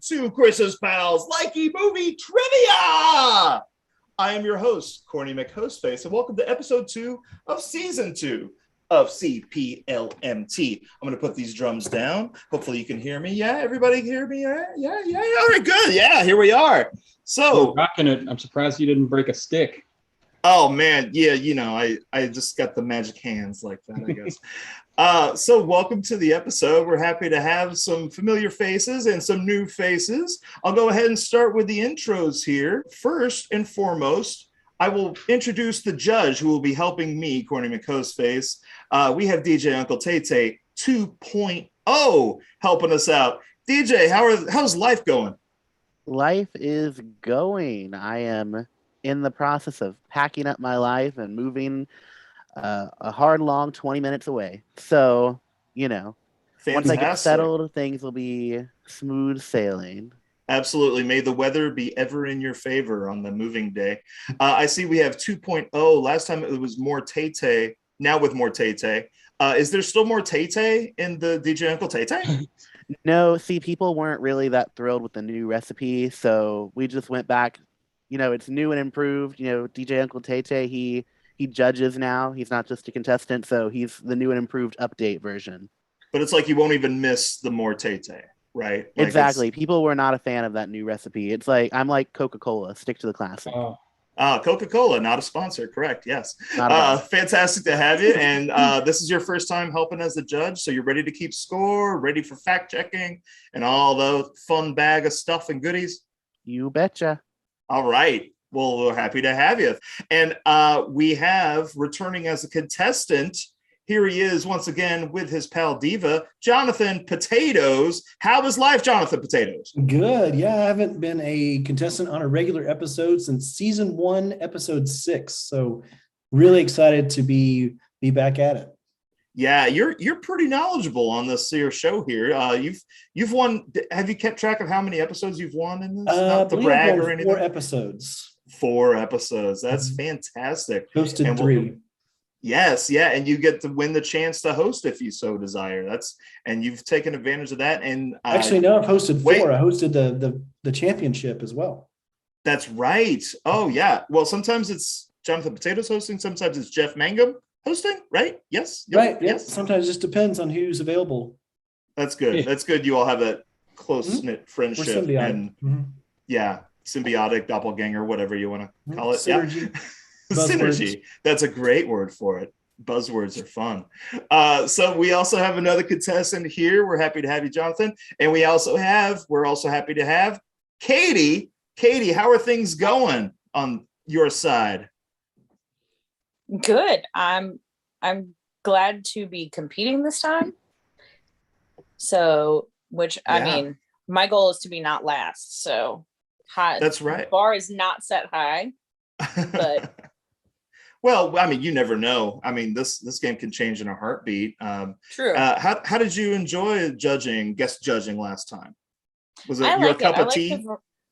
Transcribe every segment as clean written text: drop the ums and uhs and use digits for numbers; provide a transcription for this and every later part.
to Chris's Pals Likey Movie Trivia. I am your host, Corny McHostface, and welcome to episode 2 of season 2 of CPLMT. I'm going to put these drums down. Hopefully you can hear me. Yeah, everybody hear me? Yeah. All right, good. Yeah, here we are. So, rocking it. I'm surprised you didn't break a stick. Oh man, yeah, you know, I just got the magic hands like that, I guess. So welcome to the episode. We're happy to have some familiar faces and some new faces. I'll go ahead and start with the intros here. First and foremost, I will introduce the judge who will be helping me, Corny McHostface. We have DJ Uncle Tay 2.0 helping us out. DJ, how's life going? Life is going. I am in the process of packing up my life and moving a hard, long 20 minutes away. So, you know, Fantastic. Once I get settled, things will be smooth sailing. Absolutely. May the weather be ever in your favor on the moving day. I see we have 2.0. Last time it was more Tay. Now with more Tay. Is there still more Tay in the DJ Uncle Tay? No, see, people weren't really that thrilled with the new recipe. So we just went back. You know, it's new and improved. You know, DJ Uncle Tay, he judges now. He's not just a contestant, so he's the new and improved update version. But it's like you won't even miss the more Tay, right? Like exactly. People were not a fan of that new recipe. It's like, I'm like Coca-Cola. Stick to the classic. Coca-Cola, not a sponsor, correct? Yes. Fantastic to have you. And this is your first time helping as a judge, so you're ready to keep score, ready for fact-checking, and all the fun bag of stuff and goodies? You betcha. All right. Well, we're happy to have you. And we have returning as a contestant. Here he is once again with his pal Diva, Jonathan Potatoes. How is life, Jonathan Potatoes? Good. Yeah, I haven't been a contestant on a regular episode since season 1, episode 6. So really excited to be back at it. Yeah, you're pretty knowledgeable on this show here. You've won. Have you kept track of how many episodes you've won in this? Not to brag or anything. 4 episodes. 4 episodes. That's fantastic. Hosted 3. Yes, yeah, and you get to win the chance to host if you so desire. And you've taken advantage of that. And actually, no, I've hosted 4. I hosted the championship as well. That's right. Oh yeah. Well, sometimes it's Jonathan Potatoes hosting. Sometimes it's Jeff Mangum hosting, right? Yes. Yep. Right. Yes. Sometimes it just depends on who's available. That's good. Yeah. That's good. You all have that close-knit friendship and yeah, symbiotic, doppelganger, whatever you want to call it. Synergy. Yeah. Synergy. That's a great word for it. Buzzwords are fun. So we also have another contestant here. We're happy to have you, Jonathan. And we're also happy to have Katie. Katie, how are things going on your side? Good. I'm glad to be competing this time. So, I mean, my goal is to be not last. So, high. That's right. The bar is not set high, but well, I mean, you never know. I mean, this game can change in a heartbeat. True. How did you enjoy guest judging last time? Was it your cup of tea?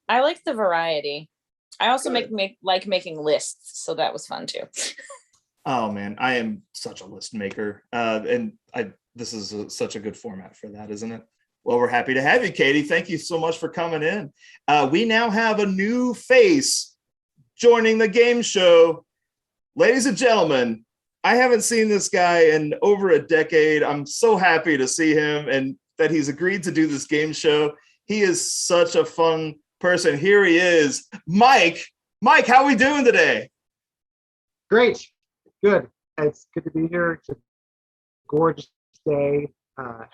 I like the variety. I also like making lists, so that was fun too. Oh man, I am such a list maker, and this is such a good format for that, isn't it? Well, we're happy to have you, Katie. Thank you so much for coming in. We now have a new face joining the game show. Ladies and gentlemen, I haven't seen this guy in over a decade. I'm so happy to see him and that he's agreed to do this game show. He is such a fun person. Here he is, Mike. Mike, how are we doing today? Great. Good. It's good to be here. It's a gorgeous day.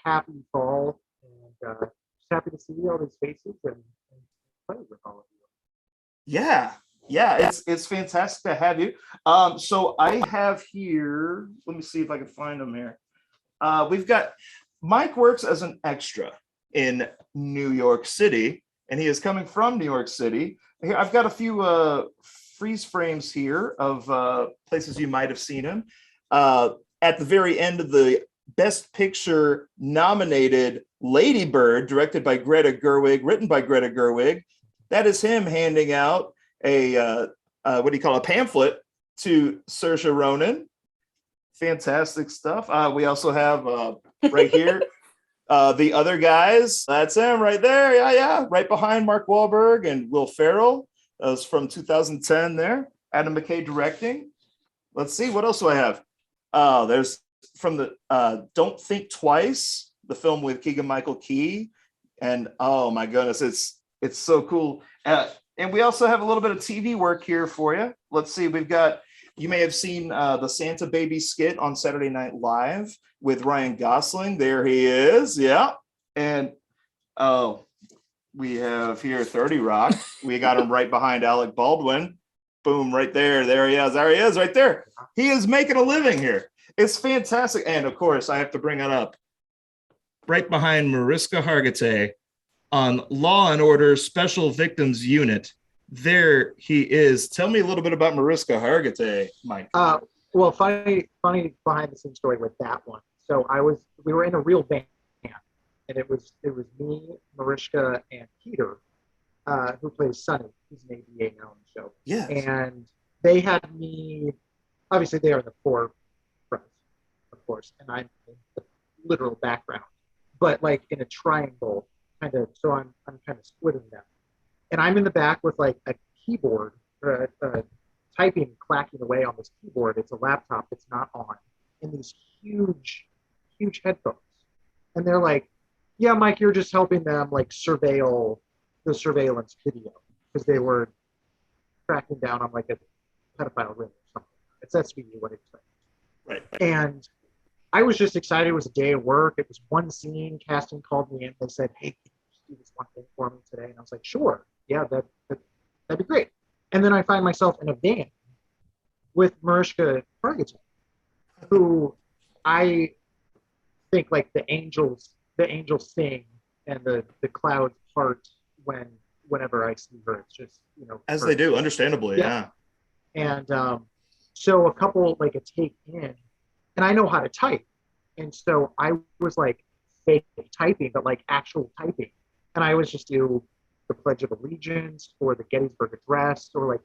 Happy fall. And just happy to see all these faces and play with all of you. Yeah, it's fantastic to have you. So I have here, let me see if I can find him here. We've got Mike works as an extra in New York City, and he is coming from New York City. Here, I've got a few freeze frames here of places you might have seen him. At the very end of the Best Picture nominated Lady Bird, directed by Greta Gerwig, written by Greta Gerwig. That is him handing out a pamphlet to Saoirse Ronan. Fantastic stuff. We also have right here The other guys, that's him right there. Yeah. Right behind Mark Wahlberg and Will Ferrell. That was from 2010 there. Adam McKay directing. Let's see, what else do I have? Oh, there's from the Don't Think Twice, the film with Keegan-Michael Key. And oh my goodness, it's so cool. And we also have a little bit of TV work here for you. Let's see, you may have seen the Santa Baby skit on Saturday Night Live with Ryan Gosling. There he is. Yeah. And we have here 30 Rock. We got him right behind Alec Baldwin. Boom, right there. There he is. There he is right there. He is making a living here. It's fantastic. And of course, I have to bring it up. Right behind Mariska Hargitay on Law and Order Special Victims Unit. There he is. Tell me a little bit about Mariska Hargitay, Mike. Well, funny behind the scenes story with that one. So we were in a real band, and it was me, Mariska, and Peter, who plays Sonny. He's an ADA now on the show. Yeah. And they had me. Obviously, they are the four friends, of course, and I'm in the literal background, but like in a triangle, kind of. So I'm kind of splitting them, and I'm in the back with like a keyboard, typing, clacking away on this keyboard. It's a laptop. It's not on, and these huge headphones, and they're like, "Yeah, Mike, you're just helping them like surveil the surveillance video because they were tracking down on like a pedophile ring or something." It's SVU, what it's like. Right. And I was just excited. It was a day of work. It was one scene. Casting called me in. They said, "Hey, can you just do this one thing for me today?" And I was like, "Sure. Yeah, that'd be great." And then I find myself in a van with Mariska Hargitay, who I think like the angels sing and the clouds part whenever I see her. It's just, As her. they do, understandably, yeah. And so a couple, like a take in, and I know how to type. And so I was like fake typing, but like actual typing. And I was just do the Pledge of Allegiance or the Gettysburg Address or like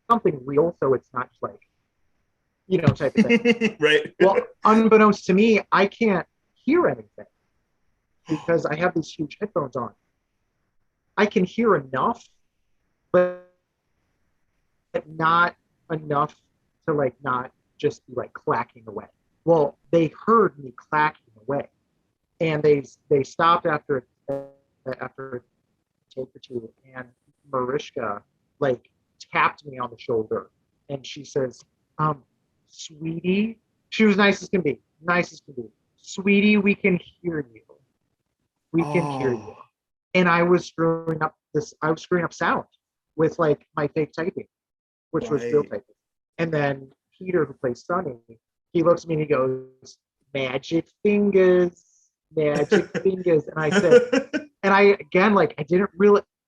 something real. So it's not just like, type of thing. Right. Well, unbeknownst to me, I can't hear anything because I have these huge headphones on. I can hear enough, but not enough to like not just be like clacking away. Well, they heard me clacking away, and they stopped after a take or two, and Mariska like tapped me on the shoulder, and she says, "Sweetie," she was nice as can be, "Sweetie, we can hear you. We can hear you." And I was screwing up sound with like my fake typing, which was real typing. And then Peter, who plays Sonny, he looks at me and he goes, "Magic fingers, magic fingers." And I said, and I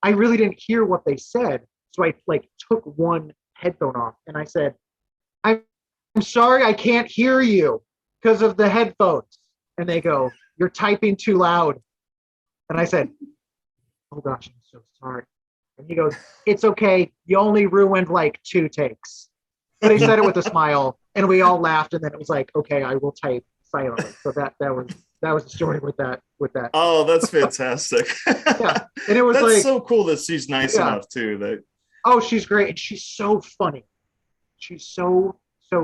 really didn't hear what they said. So I like took one headphone off and I said, I'm sorry, I can't hear you because of the headphones. And they go, "You're typing too loud." And I said, "Oh gosh, I'm so sorry." And he goes, "It's okay. You only ruined like 2 takes." But he said it with a smile, and we all laughed. And then it was like, "Okay, I will type silently." So that was the story with that. Oh, that's fantastic. Yeah, and it was that's like so cool that she's nice enough too. That oh, she's great, and she's so funny. She's so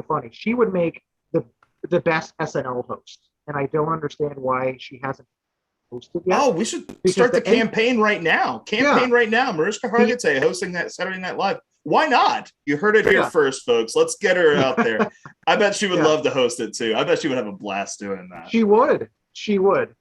funny. She would make the best SNL host, and I don't understand why she hasn't hosted yet. Oh, we should start the campaign right now. Right now. Mariska Hargitay hosting that Saturday Night Live. Why not? You heard it here first, folks. Let's get her out there. I bet she would love to host it too. I bet she would have a blast doing that. She would.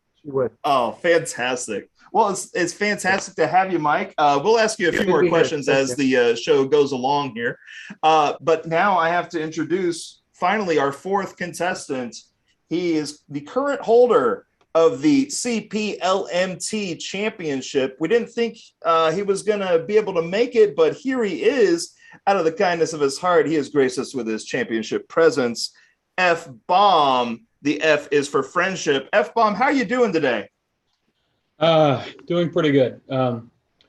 Oh, fantastic. Well, it's fantastic to have you, Mike. We'll ask you a few more questions as the show goes along here. But now I have to introduce finally our 4th contestant. He is the current holder of the CPLMT championship. We didn't think he was going to be able to make it, but here he is. Out of the kindness of his heart, he has graced us with his championship presence. FBomb. The F is for friendship. FBomb, how are you doing today? Doing pretty good.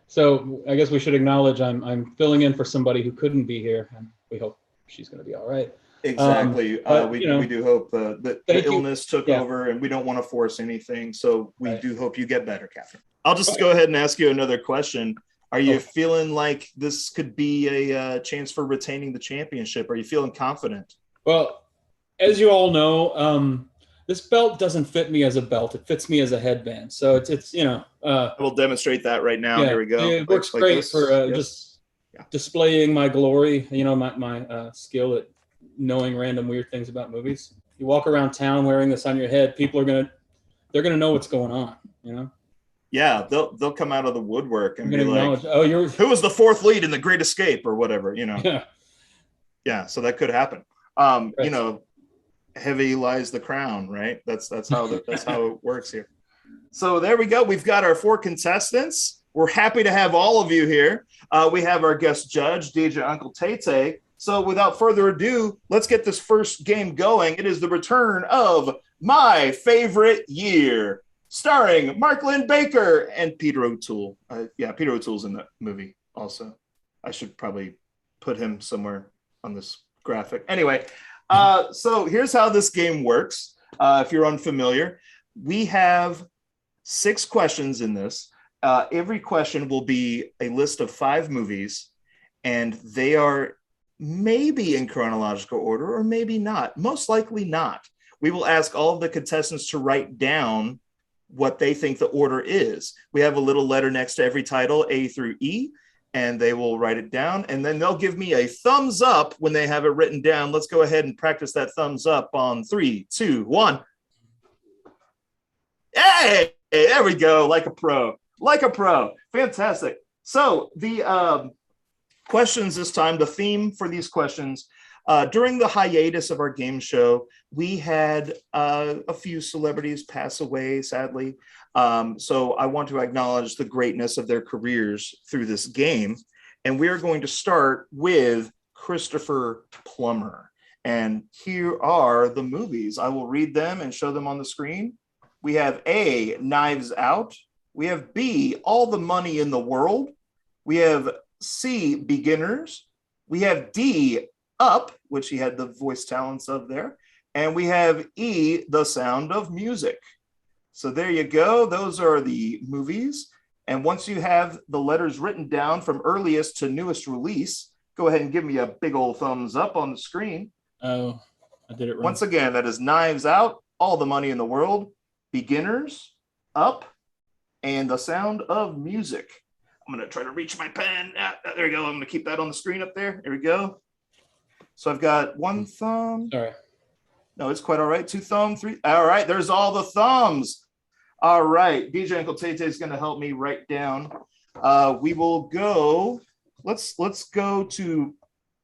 So I guess we should acknowledge I'm filling in for somebody who couldn't be here, and we hope she's going to be all right. Exactly. But, We do hope that the thank you. illness took Yeah. over, and we don't want to force anything. So we Right. do hope you get better, Catherine. I'll just go ahead and ask you another question. Are you feeling like this could be a chance for retaining the championship? Are you feeling confident? Well, as you all know, this belt doesn't fit me as a belt. It fits me as a headband. So it's I will demonstrate that right now. yeah, Here we go. it works Like great this. for Yes. just displaying my glory, my skill at knowing random weird things about movies. You walk around town wearing this on your head, people are they're gonna know what's going on, Yeah, they'll come out of the woodwork and I'm be gonna like, acknowledge, oh, you're who was the fourth lead in The Great Escape or whatever, yeah. Yeah, so that could happen. Right. Heavy lies the crown, right? That's how it works here. So there we go. We've got our 4 contestants. We're happy to have all of you here. We have our guest judge, DJ Uncle Tay. So without further ado, let's get this first game going. It is the return of My Favorite Year, starring Mark Lynn Baker and Peter O'Toole. Peter O'Toole's in the movie also. I should probably put him somewhere on this graphic. Anyway, so here's how this game works. If you're unfamiliar, we have 6 questions in this. Every question will be a list of 5 movies, and they are maybe in chronological order or maybe not. Most likely not. We will ask all of the contestants to write down what they think the order is. We have a little letter next to every title, A through E, and they will write it down, and then they'll give me a thumbs up when they have it written down. Let's go ahead and practice that thumbs up on 3, 2, 1. Hey, there we go. Like a pro. Fantastic. So the questions this time, the theme for these questions, during the hiatus of our game show, we had a few celebrities pass away, sadly. So I want to acknowledge the greatness of their careers through this game. And we're going to start with Christopher Plummer. And here are the movies. I will read them and show them on the screen. We have A, Knives Out. We have B, All the Money in the World. We have C, Beginners. We have D, Up, which he had the voice talents of there. And we have E, The Sound of Music. So there you go. Those are the movies. And once you have the letters written down from earliest to newest release, go ahead and give me a big old thumbs up on the screen. Oh, I did it wrong. Once again, that is Knives Out, All the Money in the World, Beginners, Up, and The Sound of Music. I'm going to try to reach my pen. There we go. I'm going to keep that on the screen up there. There we go. So I've got 1 thumb. Sorry. No, it's quite all right. 2 thumb, 3. All right. There's all the thumbs. All right. DJ Uncle Tay is going to help me write down. We will go. Let's go to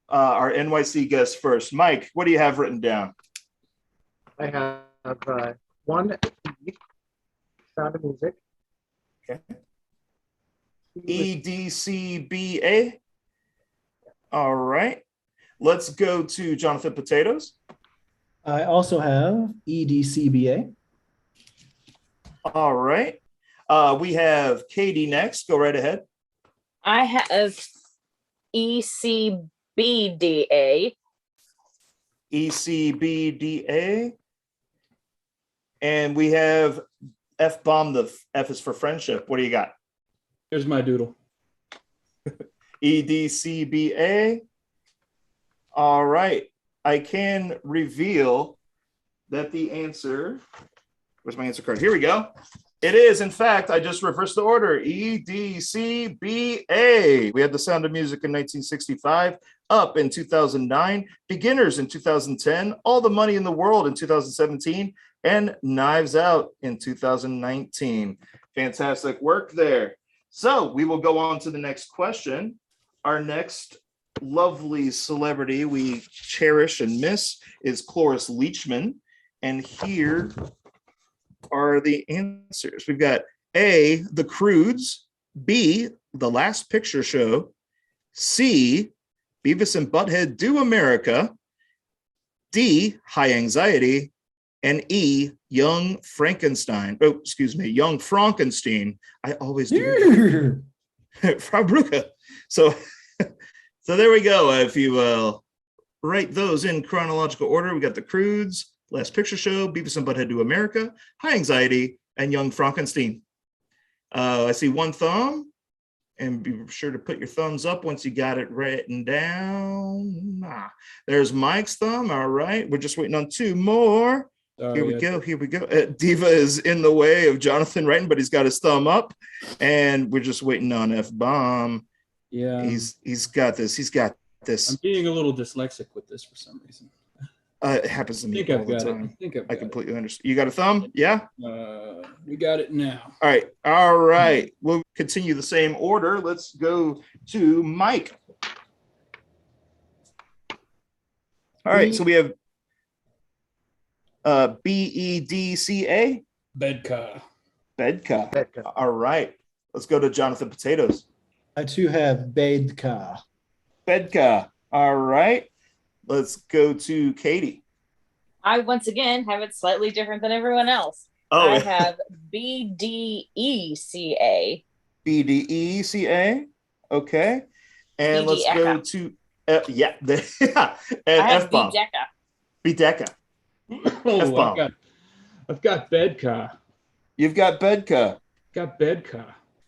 our NYC guest first. Mike, what do you have written down? I have 1 E, Sound of Music. Okay. EDCBA. All right. Let's go to Jonathan Potatoes. I also have EDCBA. All right. We have Katie next. Go right ahead. I have ECBDA. ECBDA. And we have FBomb. The F is for friendship. What do you got? Here's my doodle. EDCBA. All right. I can reveal that the answer, where's my answer card? Here we go. It is, in fact, I just reversed the order. EDCBA. We had The Sound of Music in 1965, Up in 2009, Beginners in 2010, All the Money in the World in 2017, and Knives Out in 2019. Fantastic work there. So we will go on to the next question. Our next lovely celebrity we cherish and miss is Cloris Leachman. And here are the answers. We've got A, The Croods, B, The Last Picture Show, C, Beavis and Butthead Do America, D, High Anxiety, and E, Young Frankenstein. Oh, excuse me, Young Frankenstein. I always do. Frau Brücke. So there we go. If you write those in chronological order. We got The Croods, Last Picture Show, Beavis and Butthead Do America, High Anxiety, and Young Frankenstein. I see one thumb, and be sure to put your thumbs up once you got it written down. There's Mike's thumb. All right, we're just waiting on two more. Here we go. Diva is in the way of Jonathan writing, but he's got his thumb up, and we're just waiting on FBomb. Yeah, he's got this. He's got this. I'm being a little dyslexic with this for some reason. It happens to me all the time. I completely understand. You got a thumb? Yeah? We got it now. All right. We'll continue the same order. Let's go to Mike. All right. So we have BEDCA. Bedka. All right. Let's go to Jonathan Potatoes. I too have Bedka. All right. Let's go to Katie. I once again have it slightly different than everyone else. Oh, I have BDECA. Okay. And let's go to and I have FBomb. Bedeka. Oh, I've got Bedka. You've got Bedka.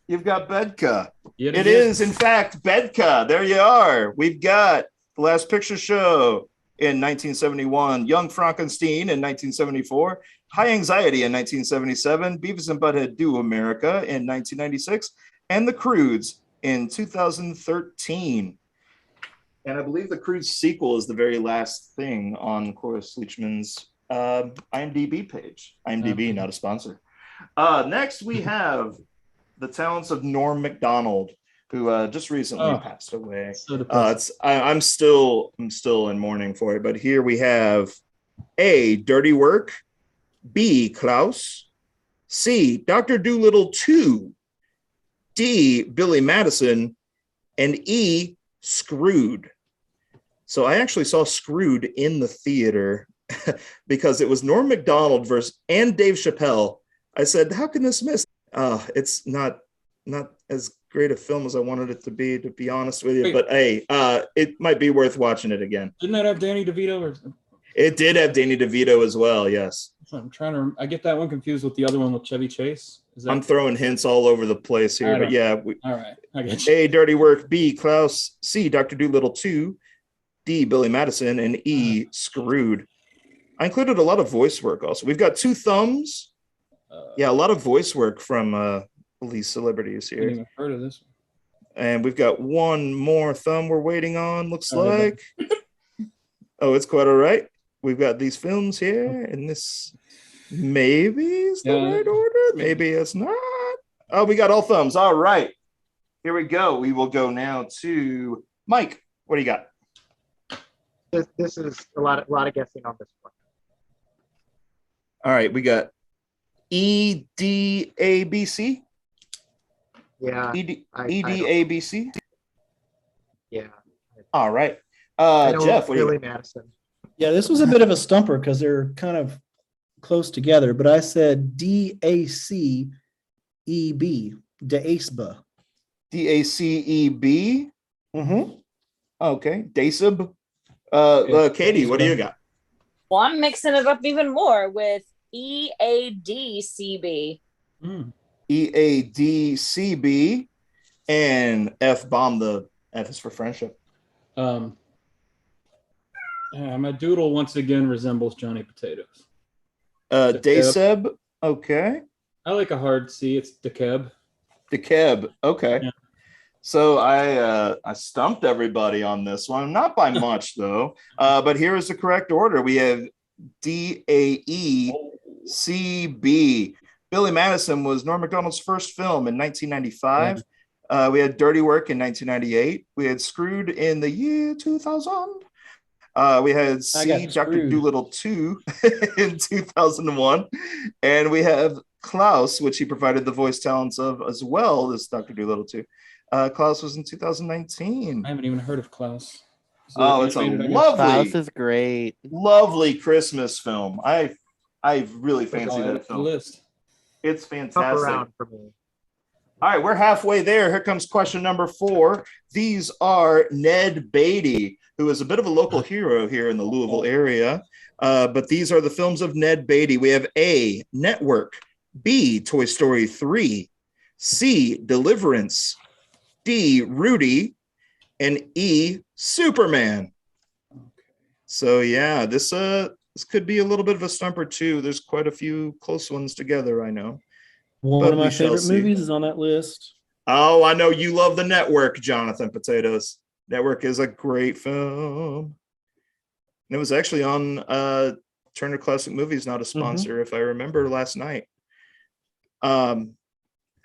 You've got Bedka. It is, in fact, Bedka. There you are. We've got The Last Picture Show in 1971, Young Frankenstein in 1974, High Anxiety in 1977, Beavis and Butthead Do America in 1996, and The Croods in 2013. And I believe The Croods sequel is the very last thing on Cloris Leachman's IMDb page. IMDb, not a sponsor. Next, we have the talents of Norm MacDonald, who just recently passed away. I'm still in mourning for it. But here we have A, Dirty Work, B, Klaus, C, Dr. Dolittle 2, D, Billy Madison, and E, Screwed. So I actually saw Screwed in the theater because it was Norm MacDonald and Dave Chappelle. I said, how can this miss? It's not as great a film as I wanted it to be honest with you. Wait. But hey, it might be worth watching it again. Didn't that have Danny DeVito? It did have Danny DeVito as well, yes. I get that one confused with the other one with Chevy Chase. I'm throwing hints all over the place here, but yeah. All right, I get you. A, Dirty Work, B, Klaus, C, Dr. Dolittle 2, D, Billy Madison, and E, Screwed. I included a lot of voice work also. We've got two thumbs. A lot of voice work from these celebrities here. I haven't even heard of this one. And we've got one more thumb we're waiting on, looks like. Oh, it's quite all right. We've got these films here, and this maybe is the right order. Maybe it's not. Oh, we got all thumbs. All right. Here we go. We will go now to Mike. What do you got? This is a lot of guessing on this one. All right, we got EDABC. Yeah. EDABC. Yeah. All right. Jeff, what do you got? Madison. Yeah, this was a bit of a stumper because they're kind of close together, but I said DACEB, DACEB. DACEB. Okay. DACEB. Katie, what do you got? Well, I'm mixing it up even more with EADCB. EADCB and FBomb. The F is for friendship. My doodle once again resembles Johnny Potatoes. DACEB. Okay. I like a hard C. It's DeKeb. DeKeb. Okay. Yeah. So I stumped everybody on this one, not by much though. But here is the correct order. We have DAECB. Billy Madison was Norm MacDonald's first film in 1995. We had Dirty Work in 1998. We had Screwed in the year 2000. We had C, Dr. Dolittle 2 in 2001. And we have Klaus, which he provided the voice talents of as well as Dr. Dolittle 2. Klaus was in 2019. I haven't even heard of Klaus. It's a lovely, Klaus is great, lovely Christmas film. I really fancy that film. List. It's fantastic. Around for me. All right, we're halfway there. Here comes question number 4. These are Ned Beatty, who is a bit of a local hero here in the Louisville area. But these are the films of Ned Beatty. We have A, Network, B, Toy Story 3, C, Deliverance, D, Rudy, and E, Superman. So yeah, this could be a little bit of a stumper too. There's quite a few close ones together, I know. One But of my we shall favorite see. movies is on that list. Oh, I know you love The Network, Jonathan Potatoes. Network is a great film. And it was actually on Turner Classic Movies, not a sponsor, if I remember last night. How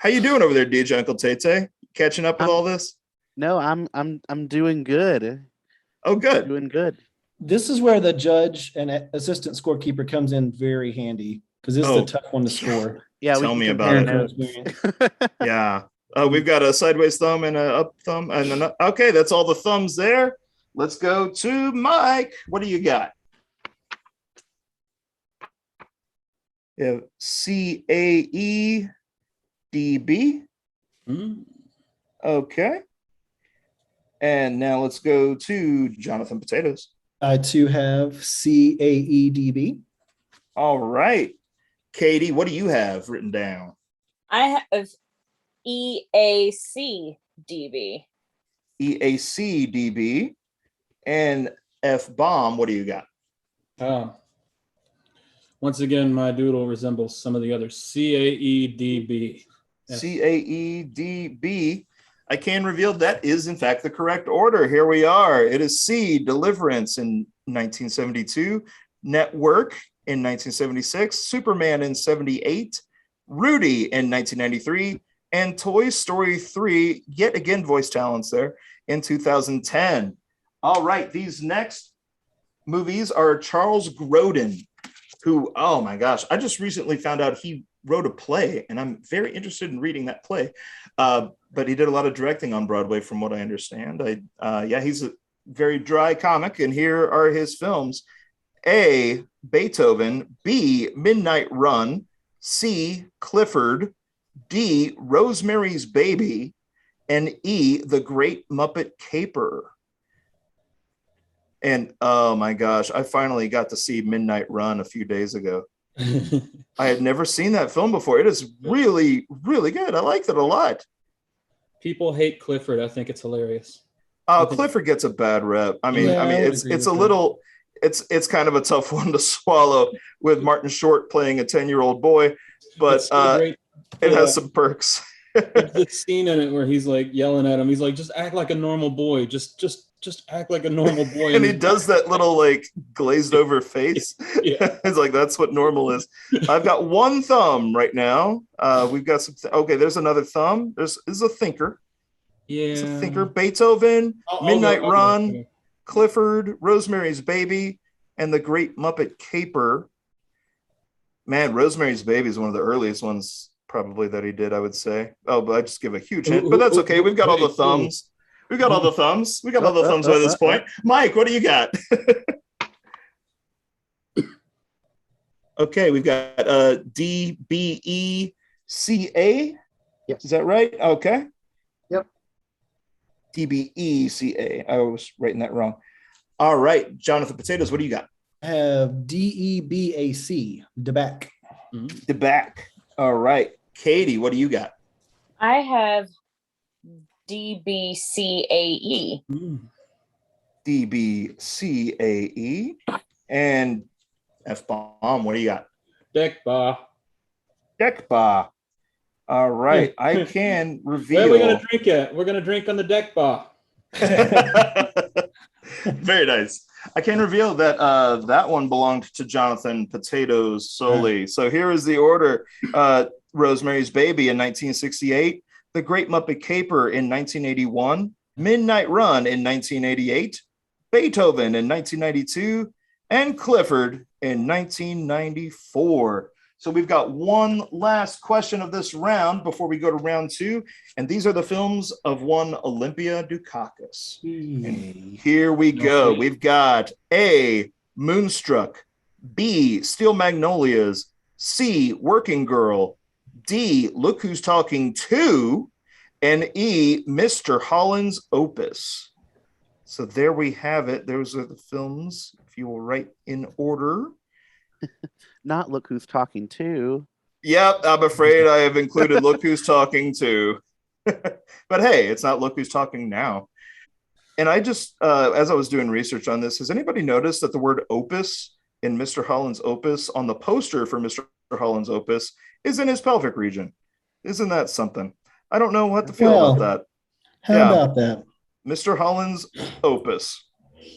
you doing over there, DJ Uncle Tate? Catching up with all this? No, I'm doing good. Oh, good. Doing good. This is where the judge and assistant scorekeeper comes in very handy because this is a tough one to score. Yeah, Tell we me can about compare it. notes. Yeah. We've got a sideways thumb and a up thumb. And an up. Okay, that's all the thumbs there. Let's go to Mike. What do you got? Yeah, CAEDB. Okay. And now let's go to Jonathan Potatoes. I too have CAEDB. All right. Katie, what do you have written down? I have EACDB. EACDB. And FBomb, what do you got? Once again, my doodle resembles some of the others. CAEDB. CAEDB. I can reveal that is, in fact, the correct order. Here we are. It is C, Deliverance in 1972, Network in 1976, Superman in 78, Rudy in 1993, and Toy Story 3, yet again, voice talents there, in 2010. All right, these next movies are Charles Grodin, who, oh my gosh, I just recently found out he wrote a play, and I'm very interested in reading that play. But he did a lot of directing on Broadway, from what I understand. He's a very dry comic, and here are his films. A, Beethoven, B, Midnight Run, C, Clifford, D, Rosemary's Baby, and E, The Great Muppet Caper. And oh my gosh, I finally got to see Midnight Run a few days ago. I had never seen that film before. It is really, really good. I liked it a lot. People hate Clifford. I think it's hilarious. Clifford gets a bad rep. It's a little, it's kind of a tough one to swallow with Martin Short playing a 10-year-old boy, but it has some perks. There's this scene in it where he's like yelling at him. He's like, just act like a normal boy. Just act like a normal boy. And he does that little like glazed over face. Yeah. It's like, that's what normal is. I've got one thumb right now. We've got some, okay, there's another thumb. This is a thinker. Yeah. It's a thinker. Beethoven, Midnight Run, okay. Clifford, Rosemary's Baby, and The Great Muppet Caper. Man, Rosemary's Baby is one of the earliest ones probably that he did, I would say. Oh, but I just give a huge hint, but that's okay. We've got all the thumbs. We've got all the thumbs. We got all the thumbs by this point. Mike, what do you got? Okay, we've got DBECA. Yes. Is that right? Okay. Yep. DBECA. I was writing that wrong. All right, Jonathan Potatoes, what do you got? I have DEBAC, DeBack. The back. All right. Katie, what do you got? I have DBCAE. DBCAE. And FBomb, what do you got? Deckba. Deckba. All right. I can reveal. Where are we going to drink at? We're going to drink on the Deckba. Very nice. I can reveal that that one belonged to Jonathan Potatoes solely. So here is the order. Rosemary's Baby in 1968, The Great Muppet Caper in 1981, Midnight Run in 1988, Beethoven in 1992, and Clifford in 1994. So we've got one last question of this round before we go to round 2. And these are the films of one Olympia Dukakis. And here we go. We've got A, Moonstruck, B, Steel Magnolias, C, Working Girl, D, Look Who's Talking 2, and E, Mr. Holland's Opus. So there we have it. Those are the films, if you will write in order. Not Look Who's Talking To. Yep, I'm afraid I have included Look Who's Talking 2. But hey, it's not Look Who's Talking Now. And I just, as I was doing research on this, has anybody noticed that the word opus in Mr. Holland's Opus on the poster for Mr. Holland's Opus is in his pelvic region? Isn't that something? I don't know what to feel Well, about that. How Yeah. about that? Mr. Holland's Opus.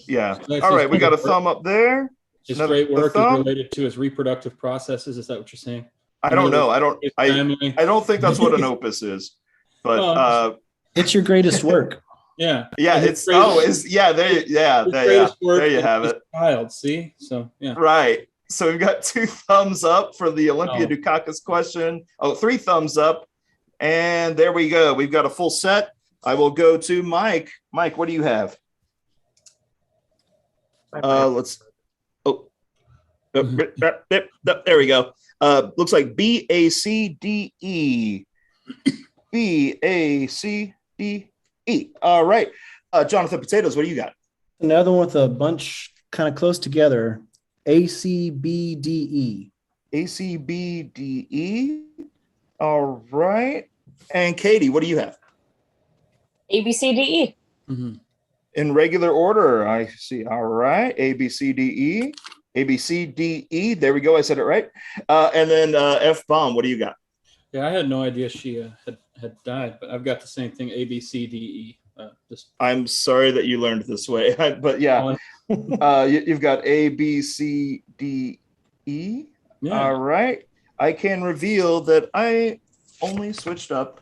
Yeah. That's All his right, we got a great thumb up there. His Another great work is thumb? related to his reproductive processes. Is that what you're saying? I don't know. His I family. don't think that's what an opus is. But Well, It's your greatest work. Yeah. yeah, His it's greatest- there you have his it. child. See, so yeah. Right. So we've got 2 thumbs up for the Olympia Oh. Dukakis question. 3 thumbs up. And there we go. We've got a full set. I will go to Mike. Mike, what do you have? Let's. Oh, there we go. Looks like BACDE. BACDE. All right. Jonathan Potatoes, what do you got? Another one with a bunch kind of close together. ACBDE. ACBDE. All right. And Katie, what do you have? ABCDE. Mhm. In regular order, I see. All right. ABCDE. ABCDE. There we go. I said it right. And then FBomb, what do you got? Yeah, I had no idea she had died, but I've got the same thing. A B C D E. Just I'm sorry that you learned this way, but yeah, you've got ABCDE. yeah. All right. I can reveal that I only switched up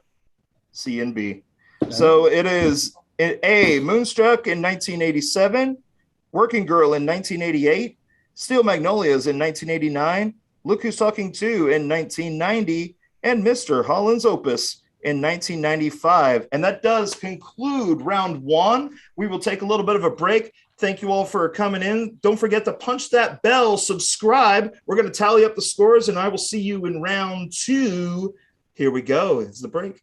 C and B. So it is A, Moonstruck in 1987, Working Girl in 1988, Steel Magnolias in 1989, Look Who's Talking 2 in 1990, and Mr. Holland's Opus in 1995. And that does conclude round 1. We will take a little bit of a break. Thank you all for coming in. Don't forget to punch that bell, subscribe. We're going to tally up the scores, and I will see you in round 2. Here we go. It's the break.